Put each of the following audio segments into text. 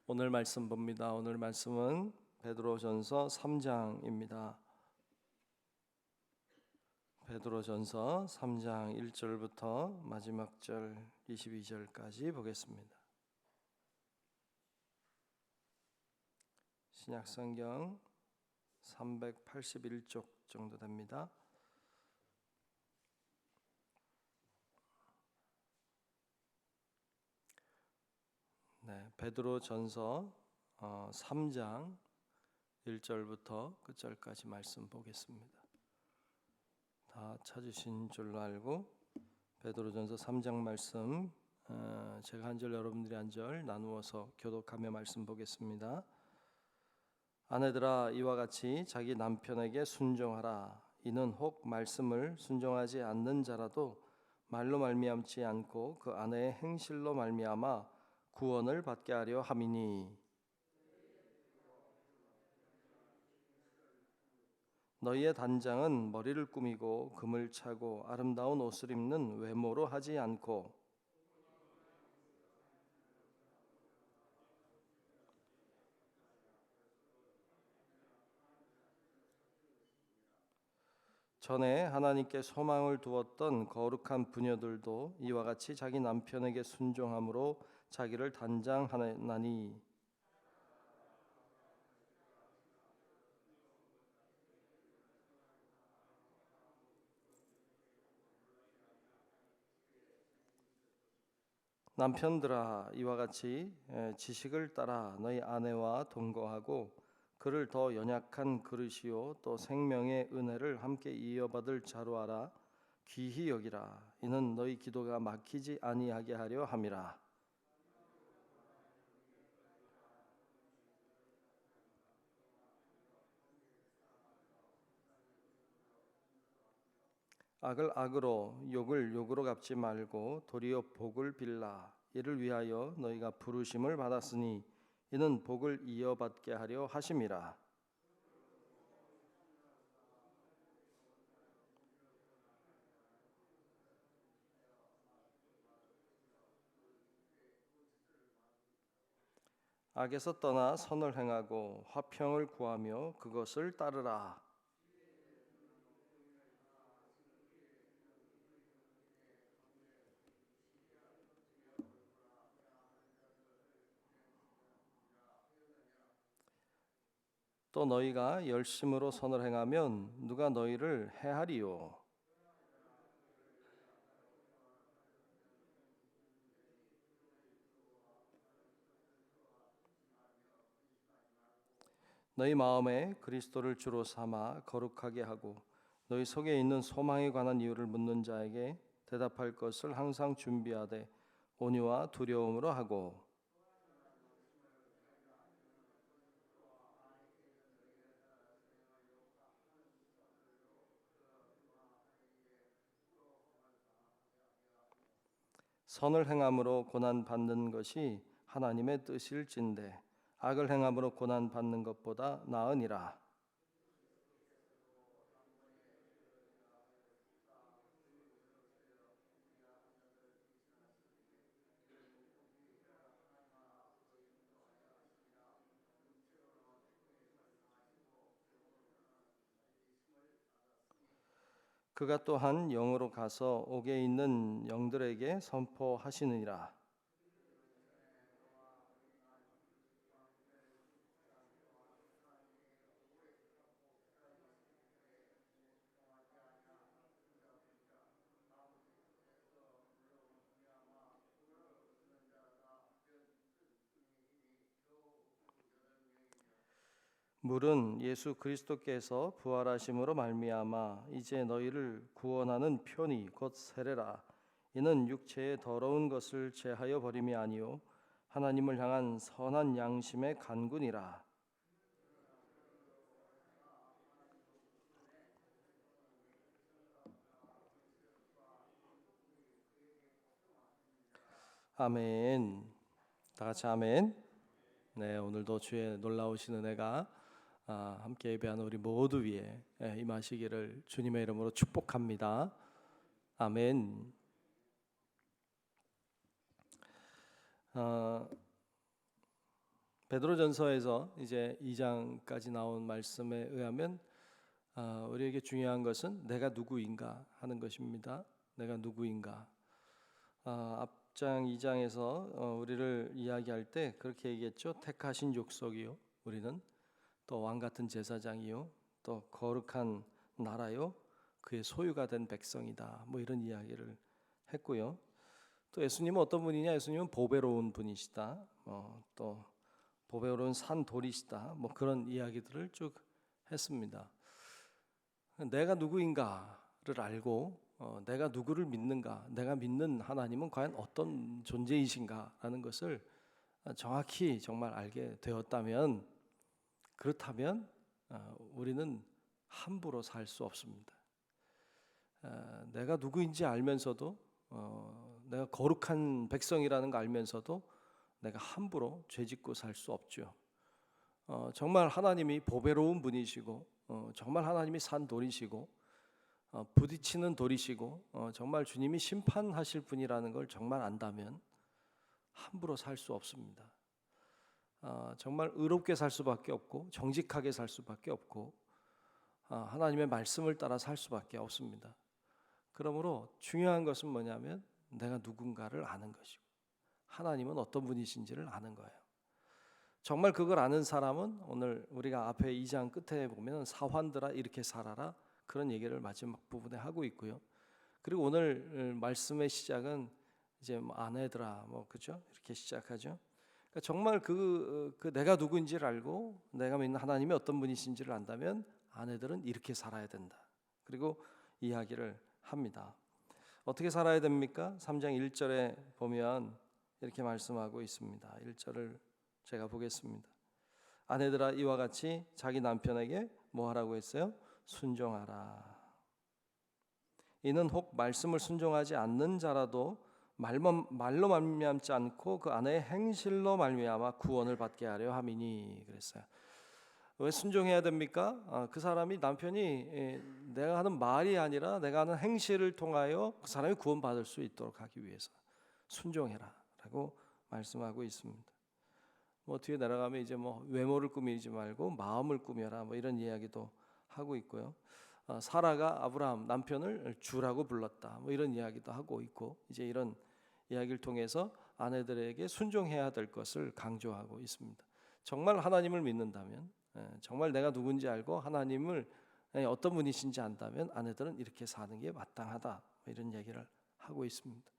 오늘 말씀 봅니다. 오늘 말씀은 베드로전서 3장입니다. 베드로전서 3장 1절부터 마지막 절 22절까지 보겠습니다. 신약성경 381쪽 정도 됩니다. 베드로전서 3장 1절부터 끝절까지 말씀 보겠습니다. 다 찾으신 줄로 알고 베드로전서 3장 말씀 제가 한 절 여러분들이 한 절 나누어서 교독하며 말씀 보겠습니다. 아내들아 이와 같이 자기 남편에게 순종하라. 이는 혹 말씀을 순종하지 않는 자라도 말로 말미암지 않고 그 아내의 행실로 말미암아 구원을 받게 하려 함이니 너희의 단장은 머리를 꾸미고 금을 차고 아름다운 옷을 입는 외모로 하지 않고 전에 하나님께 소망을 두었던 거룩한 부녀들도 이와 같이 자기 남편에게 순종함으로 자기를 단장하나니 남편들아 이와 같이 지식을 따라 너희 아내와 동거하고 그를 더 연약한 그릇이요 또 생명의 은혜를 함께 이어받을 자로 알아 귀히 여기라. 이는 너희 기도가 막히지 아니하게 하려 함이라. 악을 악으로 욕을 욕으로 갚지 말고 도리어 복을 빌라. 이를 위하여 너희가 부르심을 받았으니 이는 복을 이어받게 하려 하심이라. 악에서 떠나 선을 행하고 화평을 구하며 그것을 따르라. 또 너희가 열심으로 선을 행하면 누가 너희를 해하리요. 너희 마음에 그리스도를 주로 삼아 거룩하게 하고 너희 속에 있는 소망에 관한 이유를 묻는 자에게 대답할 것을 항상 준비하되 온유와 두려움으로 하고 선을 행함으로 고난 받는 것이 하나님의 뜻일진데 악을 행함으로 고난 받는 것보다 나으니라. 그가 또한 영으로 가서 옥에 있는 영들에게 선포하시느니라. 물은 예수 그리스도께서 부활하심으로 말미암아 이제 너희를 구원하는 편이 곧 세례라. 이는 육체의 더러운 것을 제하여 버림이 아니요 하나님을 향한 선한 양심의 간군이라. 아멘. 다 같이 아멘. 네, 오늘도 주의 놀라우신 은혜가 함께 예배하는 우리 모두 위에 임하시기를 주님의 이름으로 축복합니다. 아멘. 베드로전서에서 이제 2장까지 나온 말씀에 의하면 우리에게 중요한 것은 내가 누구인가 하는 것입니다. 내가 누구인가. 앞장 2장에서 우리를 이야기할 때 그렇게 얘기했죠. 택하신 족속이요, 우리는 또 왕 같은 제사장이요, 또 거룩한 나라요, 그의 소유가 된 백성이다. 뭐 이런 이야기를 했고요. 또 예수님은 어떤 분이냐? 예수님은 보배로운 분이시다. 또 보배로운 산돌이시다. 뭐 그런 이야기들을 쭉 했습니다. 내가 누구인가를 알고 내가 누구를 믿는가, 내가 믿는 하나님은 과연 어떤 존재이신가라는 것을 정확히 정말 알게 되었다면, 그렇다면 우리는 함부로 살 수 없습니다. 내가 누구인지 알면서도 내가 거룩한 백성이라는 거 알면서도 내가 함부로 죄짓고 살 수 없죠. 정말 하나님이 보배로운 분이시고 정말 하나님이 산 돌이시고 부딪히는 돌이시고 정말 주님이 심판하실 분이라는 걸 정말 안다면 함부로 살 수 없습니다. 정말 의롭게 살 수밖에 없고 정직하게 살 수밖에 없고 하나님의 말씀을 따라 살 수밖에 없습니다. 그러므로 중요한 것은 뭐냐면 내가 누군가를 아는 것이고 하나님은 어떤 분이신지를 아는 거예요. 정말 그걸 아는 사람은 오늘 우리가 앞에 2장 끝에 보면 사환들아 이렇게 살아라, 그런 얘기를 마지막 부분에 하고 있고요. 그리고 오늘 말씀의 시작은 이제 아내들아 그죠? 이렇게 시작하죠. 그러니까 정말 그 내가 누구인지를 알고 내가 믿는 하나님이 어떤 분이신지를 안다면 아내들은 이렇게 살아야 된다. 그리고 이야기를 합니다. 어떻게 살아야 됩니까? 3장 1절에 보면 이렇게 말씀하고 있습니다. 1절을 제가 보겠습니다. 아내들아 이와 같이 자기 남편에게 뭐 하라고 했어요? 순종하라. 이는 혹 말씀을 순종하지 않는 자라도 말로 말미암지 않고 그 아내의 행실로 말미암아 구원을 받게 하려 함이니. 그랬어요. 왜 순종해야 됩니까? 그 사람이, 남편이 내가 하는 말이 아니라 내가 하는 행실을 통하여 그 사람이 구원받을 수 있도록 하기 위해서 순종해라 라고 말씀하고 있습니다. 뒤에 내려가면 이제 외모를 꾸미지 말고 마음을 꾸며라 이런 이야기도 하고 있고요. 사라가 아브라함 남편을 주라고 불렀다 이런 이야기도 하고 있고, 이제 이런 이야기를 통해서 아내들에게 순종해야 될 것을 강조하고 있습니다. 정말 하나님을 믿는다면, 정말 내가 누군지 알고 하나님을 어떤 분이신지 안다면 아내들은 이렇게 사는 게 마땅하다 이런 얘기를 하고 있습니다.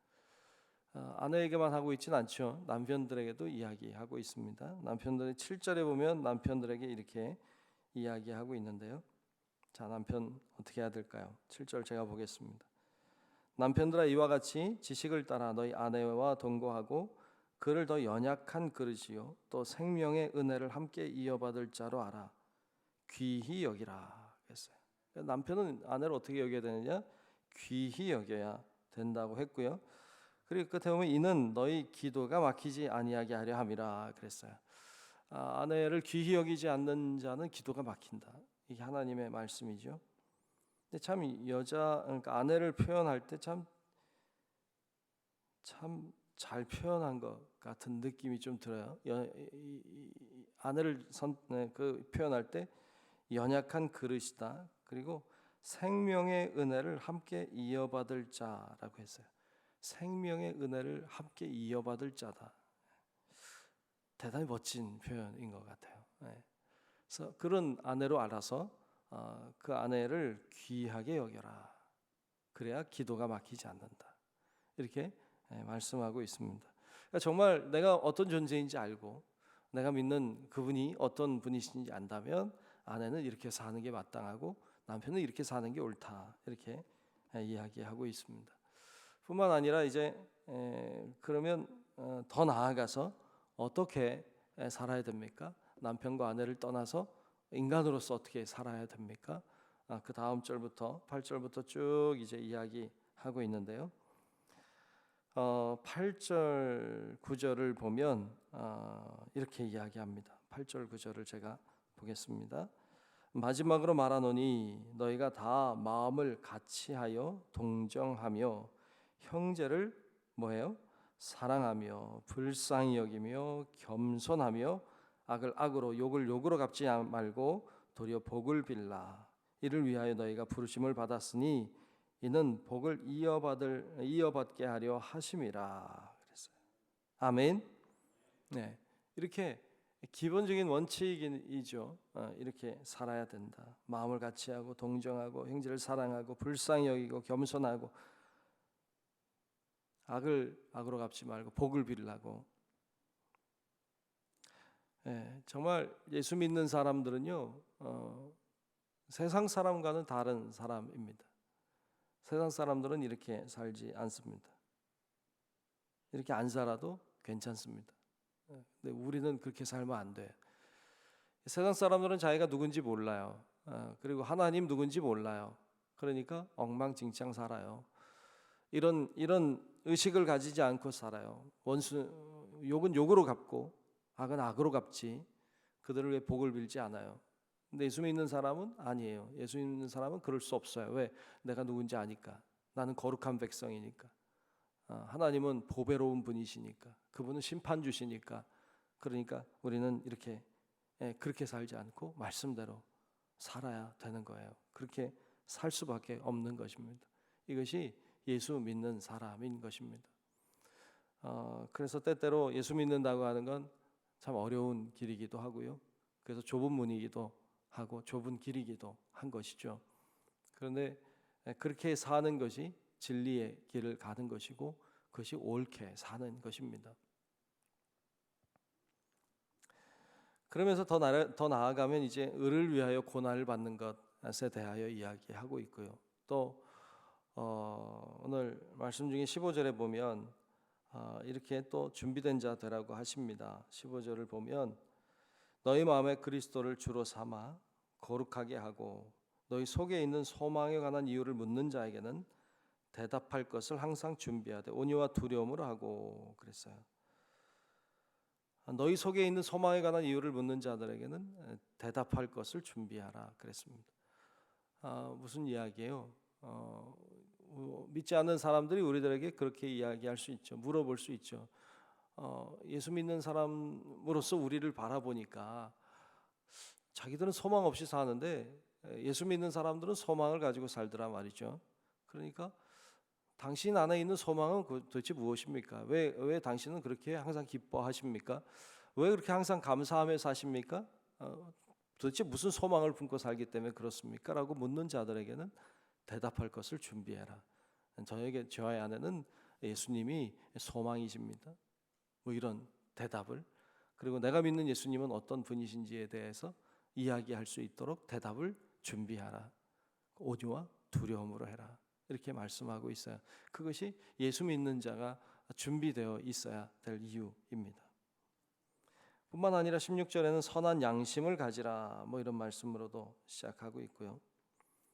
아내에게만 하고 있지는 않죠. 남편들에게도 이야기하고 있습니다. 남편들의 7절에 보면 남편들에게 이렇게 이야기하고 있는데요. 자, 남편 어떻게 해야 될까요? 7절 제가 보겠습니다. 남편들아 이와 같이 지식을 따라 너희 아내와 동거하고 그를 더 연약한 그릇이요 또 생명의 은혜를 함께 이어받을 자로 알아 귀히 여기라 했어요. 남편은 아내를 어떻게 여겨야 되느냐? 귀히 여겨야 된다고 했고요. 그리고 끝에 보면 이는 너희 기도가 막히지 아니하게 하려 함이라 그랬어요. 아내를 귀히 여기지 않는 자는 기도가 막힌다. 이게 하나님의 말씀이죠. 근데 참 그러니까 아내를 표현할 때 참 잘 표현한 것 같은 느낌이 좀 들어요. 아내를 표현할 때 연약한 그릇이다. 그리고 생명의 은혜를 함께 이어받을 자라고 했어요. 생명의 은혜를 함께 이어받을 자다. 대단히 멋진 표현인 것 같아요. 그래서 그런 아내로 알아서 그 아내를 귀하게 여겨라. 그래야 기도가 막히지 않는다. 이렇게 말씀하고 있습니다. 그러니까 정말 내가 어떤 존재인지 알고 내가 믿는 그분이 어떤 분이신지 안다면 아내는 이렇게 사는 게 마땅하고 남편은 이렇게 사는 게 옳다. 이렇게 이야기하고 있습니다. 뿐만 아니라 이제 그러면 더 나아가서 어떻게 살아야 됩니까? 남편과 아내를 떠나서 인간으로서 어떻게 살아야 됩니까? 그 다음 절부터 8절부터 쭉 이제 이야기하고 있는데요. 8절 9절을 보면 이렇게 이야기합니다. 8절 9절을 제가 보겠습니다. 마지막으로 말하노니 너희가 다 마음을 같이하여 동정하며 형제를 뭐해요? 사랑하며 불쌍히 여기며 겸손하며 악을 악으로 욕을 욕으로 갚지 말고 도리어 복을 빌라. 이를 위하여 너희가 부르심을 받았으니 이는 복을 이어받게 하려 하심이라 그랬어요. 아멘. 네, 이렇게 기본적인 원칙이죠. 이렇게 살아야 된다. 마음을 같이하고 동정하고 형제를 사랑하고 불쌍히 여기고 겸손하고 악을 악으로 갚지 말고 복을 빌라고. 정말 예수 믿는 사람들은요, 세상 사람과는 다른 사람입니다. 세상 사람들은 이렇게 살지 않습니다. 이렇게 안 살아도 괜찮습니다. 근데 우리는 그렇게 살면 안 돼요. 세상 사람들은 자기가 누군지 몰라요. 그리고 하나님 누군지 몰라요. 그러니까 엉망진창 살아요. 이런 의식을 가지지 않고 살아요. 욕은 욕으로 갚고 악은 악으로 갚지 그들을 왜 복을 빌지 않아요. 근데 예수 믿는 사람은 아니에요. 예수 믿는 사람은 그럴 수 없어요. 왜? 내가 누군지 아니까. 나는 거룩한 백성이니까. 하나님은 보배로운 분이시니까. 그분은 심판 주시니까. 그러니까 우리는 이렇게 그렇게 살지 않고 말씀대로 살아야 되는 거예요. 그렇게 살 수밖에 없는 것입니다. 이것이 예수 믿는 사람인 것입니다. 그래서 때때로 예수 믿는다고 하는 건 참 어려운 길이기도 하고요. 그래서 좁은 문이기도 하고 좁은 길이기도 한 것이죠. 그런데 그렇게 사는 것이 진리의 길을 가는 것이고 그것이 옳게 사는 것입니다. 그러면서 더 나아가면 이제 의를 위하여 고난을 받는 것에 대하여 이야기하고 있고요. 또 오늘 말씀 중에 15절에 보면 이렇게 또 준비된 자 되라고 하십니다. 15절을 보면 너희 마음에 그리스도를 주로 삼아 거룩하게 하고 너희 속에 있는 소망에 관한 이유를 묻는 자에게는 대답할 것을 항상 준비하되 온유와 두려움으로 하고 그랬어요. 너희 속에 있는 소망에 관한 이유를 묻는 자들에게는 대답할 것을 준비하라 그랬습니다. 무슨 이야기예요? 믿지 않는 사람들이 우리들에게 그렇게 이야기할 수 있죠. 물어볼 수 있죠. 예수 믿는 사람으로서 우리를 바라보니까 자기들은 소망 없이 사는데 예수 믿는 사람들은 소망을 가지고 살더라 말이죠. 그러니까 당신 안에 있는 소망은 도대체 무엇입니까? 왜 당신은 그렇게 항상 기뻐하십니까? 왜 그렇게 항상 감사하며 사십니까? 도대체 무슨 소망을 품고 살기 때문에 그렇습니까? 라고 묻는 자들에게는 대답할 것을 준비해라. 저의 안에는 예수님이 소망이십니다. 뭐 이런 대답을, 그리고 내가 믿는 예수님은 어떤 분이신지에 대해서 이야기할 수 있도록 대답을 준비하라. 온유와 두려움으로 해라. 이렇게 말씀하고 있어요. 그것이 예수 믿는 자가 준비되어 있어야 될 이유입니다. 뿐만 아니라 16절에는 선한 양심을 가지라 뭐 이런 말씀으로도 시작하고 있고요.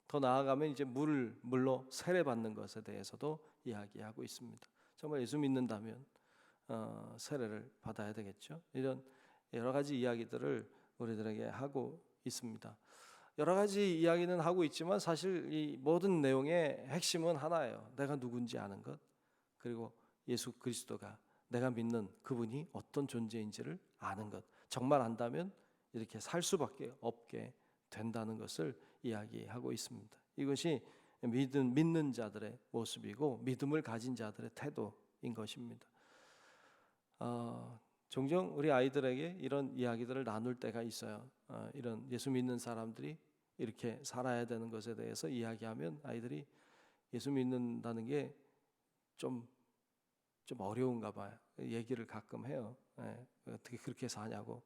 더 나아가면 이제 물로 세례받는 것에 대해서도 이야기하고 있습니다. 정말 예수 믿는다면 세례를 받아야 되겠죠. 이런 여러 가지 이야기들을 우리들에게 하고 있습니다. 여러 가지 이야기는 하고 있지만 사실 이 모든 내용의 핵심은 하나예요. 내가 누군지 아는 것, 그리고 예수 그리스도가 내가 믿는 그분이 어떤 존재인지를 아는 것. 정말 안다면 이렇게 살 수밖에 없게 된다는 것을 이야기하고 있습니다. 이것이 믿는 자들의 모습이고 믿음을 가진 자들의 태도인 것입니다. 종종 우리 아이들에게 이런 이야기들을 나눌 때가 있어요. 이런 예수 믿는 사람들이 이렇게 살아야 되는 것에 대해서 이야기하면 아이들이 예수 믿는다는 게 좀 어려운가 봐요. 얘기를 가끔 해요. 어떻게 그렇게 사냐고,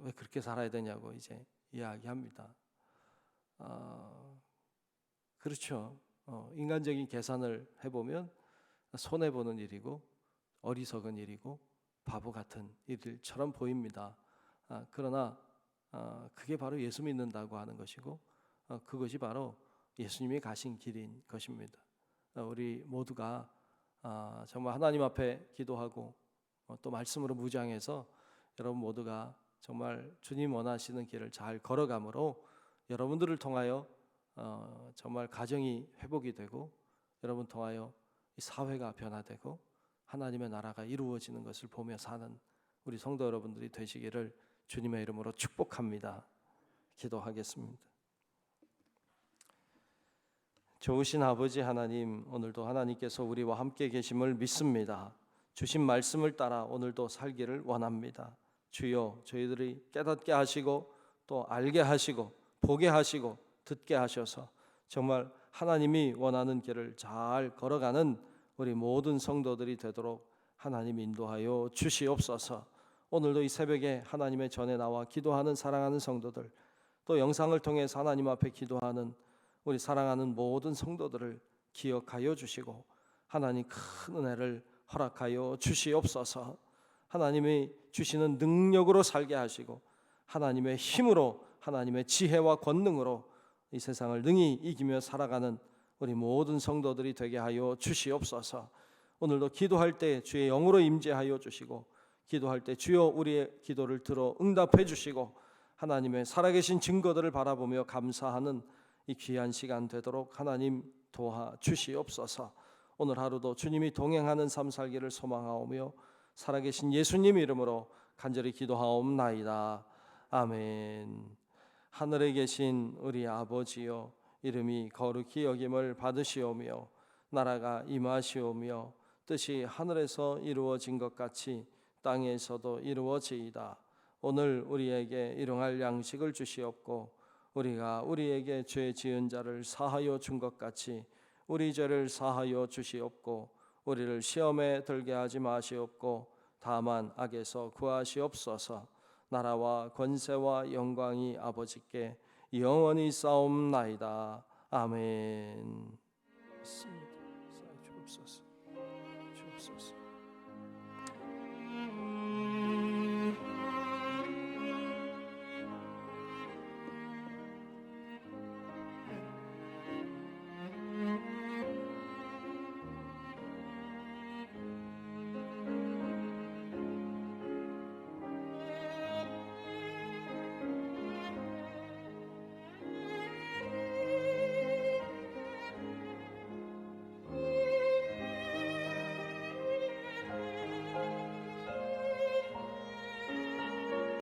왜 그렇게 살아야 되냐고 이제 이야기합니다. 그렇죠. 인간적인 계산을 해보면 손해보는 일이고 어리석은 일이고 바보 같은 일처럼 보입니다. 그러나 그게 바로 예수 믿는다고 하는 것이고 그것이 바로 예수님이 가신 길인 것입니다. 우리 모두가 정말 하나님 앞에 기도하고 또 말씀으로 무장해서 여러분 모두가 정말 주님 원하시는 길을 잘 걸어가므로 여러분들을 통하여 정말 가정이 회복이 되고 여러분 통하여 이 사회가 변화되고 하나님의 나라가 이루어지는 것을 보며 사는 우리 성도 여러분들이 되시기를 주님의 이름으로 축복합니다. 기도하겠습니다. 좋으신 아버지 하나님, 오늘도 하나님께서 우리와 함께 계심을 믿습니다. 주신 말씀을 따라 오늘도 살기를 원합니다. 주여, 저희들이 깨닫게 하시고 또 알게 하시고 보게 하시고 듣게 하셔서 정말 하나님이 원하는 길을 잘 걸어가는 우리 모든 성도들이 되도록 하나님 인도하여 주시옵소서. 오늘도 이 새벽에 하나님의 전에 나와 기도하는 사랑하는 성도들, 또 영상을 통해서 하나님 앞에 기도하는 우리 사랑하는 모든 성도들을 기억하여 주시고 하나님 큰 은혜를 허락하여 주시옵소서. 하나님이 주시는 능력으로 살게 하시고 하나님의 힘으로, 하나님의 지혜와 권능으로 이 세상을 능히 이기며 살아가는 우리 모든 성도들이 되게 하여 주시옵소서. 오늘도 기도할 때 주의 영으로 임재하여 주시고, 기도할 때 주여 우리의 기도를 들어 응답해 주시고, 하나님의 살아계신 증거들을 바라보며 감사하는 이 귀한 시간 되도록 하나님 도와 주시옵소서. 오늘 하루도 주님이 동행하는 삶 살기를 소망하오며 살아계신 예수님 이름으로 간절히 기도하옵나이다. 아멘. 하늘에 계신 우리 아버지여, 이름이 거룩히 여김을 받으시오며 나라가 임하시오며 뜻이 하늘에서 이루어진 것 같이 땅에서도 이루어지이다. 오늘 우리에게 일용할 양식을 주시옵고 우리가 우리에게 죄 지은 자를 사하여 준 것 같이 우리 죄를 사하여 주시옵고 우리를 시험에 들게 하지 마시옵고 다만 악에서 구하시옵소서. 나라와 권세와 영광이 아버지께 영원히 싸움나이다. 아멘. 주옵소서.